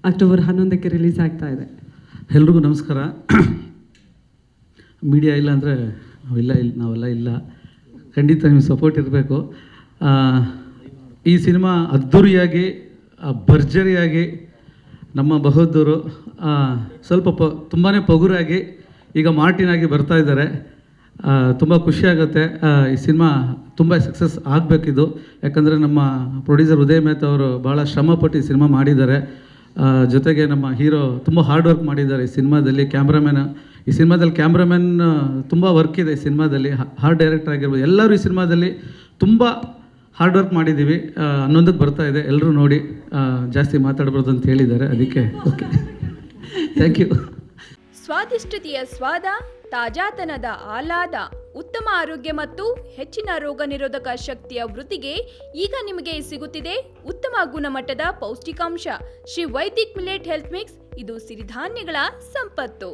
October 11ಕ್ಕೆ release ಆಗ್ತಾ ಇದೆ. ಎಲ್ರಿಗೂ ನಮಸ್ಕಾರ. ಮೀಡಿಯಾ ಇಲ್ಲ ಅಂದರೆ ನಾವೆಲ್ಲ ಇಲ್ಲ. ಖಂಡಿತ ನಿಮ್ಮ ಸಪೋರ್ಟ್ ಇರಬೇಕು. ಈ ಸಿನಿಮಾ ಅದ್ಧೂರಿಯಾಗಿ ಭರ್ಜರಿಯಾಗಿ ನಮ್ಮ ಬಹದ್ದೂರು ಸ್ವಲ್ಪ ತುಂಬಾ ಪಗುರಾಗಿ ಈಗ ಮಾರ್ಟಿನಾಗಿ ಬರ್ತಾ ಇದ್ದಾರೆ. ತುಂಬ ಖುಷಿಯಾಗುತ್ತೆ. ಈ ಸಿನಿಮಾ ತುಂಬ ಸಕ್ಸಸ್ ಆಗಬೇಕಿದು. ಯಾಕಂದರೆ ನಮ್ಮ ಪ್ರೊಡ್ಯೂಸರ್ ಉದಯ್ ಮೆಹ್ತಾ ಅವರು ಭಾಳ ಶ್ರಮಪಟ್ಟು ಈ ಸಿನಿಮಾ ಮಾಡಿದ್ದಾರೆ. ಜೊತೆಗೆ ನಮ್ಮ ಹೀರೋ ತುಂಬ ಹಾರ್ಡ್ ವರ್ಕ್ ಮಾಡಿದ್ದಾರೆ ಈ ಸಿನಿಮಾದಲ್ಲಿ. ಈ ಸಿನಿಮಾದಲ್ಲಿ ಕ್ಯಾಮ್ರಾಮನ್ ತುಂಬ ವರ್ಕ್ ಇದೆ. ಈ ಸಿನಿಮಾದಲ್ಲಿ ಹಾರ್ಡ್ ಡೈರೆಕ್ಟರ್ ಆಗಿರ್ಬೋದು, ಎಲ್ಲರೂ ಈ ಸಿನಿಮಾದಲ್ಲಿ ತುಂಬ ಹಾರ್ಡ್ ವರ್ಕ್ ಮಾಡಿದ್ದೀವಿ. 11ಕ್ಕೆ ಬರ್ತಾ ಇದೆ, ಎಲ್ಲರೂ ನೋಡಿ. ಜಾಸ್ತಿ ಮಾತಾಡ್ಬಾರ್ದು ಅಂತ ಹೇಳಿದ್ದಾರೆ, ಅದಕ್ಕೆ ಓಕೆ, ಥ್ಯಾಂಕ್ ಯು. ಸ್ವಾದಿಷ್ಟತೆಯ ಸ್ವಾದ, ತಾಜಾತನದ ಆಹ್ಲಾದ, ಉತ್ತಮ ಆರೋಗ್ಯ ಮತ್ತು ಹೆಚ್ಚಿನ ರೋಗ ನಿರೋಧಕ ಶಕ್ತಿಯ ವೃದ್ಧಿಗೆ ಈಗ ನಿಮಗೆ ಸಿಗುತ್ತಿದೆ ಉತ್ತಮ ಗುಣಮಟ್ಟದ ಪೌಷ್ಟಿಕಾಂಶ. Shri Vaidik millet health mix. ಇದು ಸಿರಿಧಾನ್ಯಗಳ ಸಂಪತ್ತು.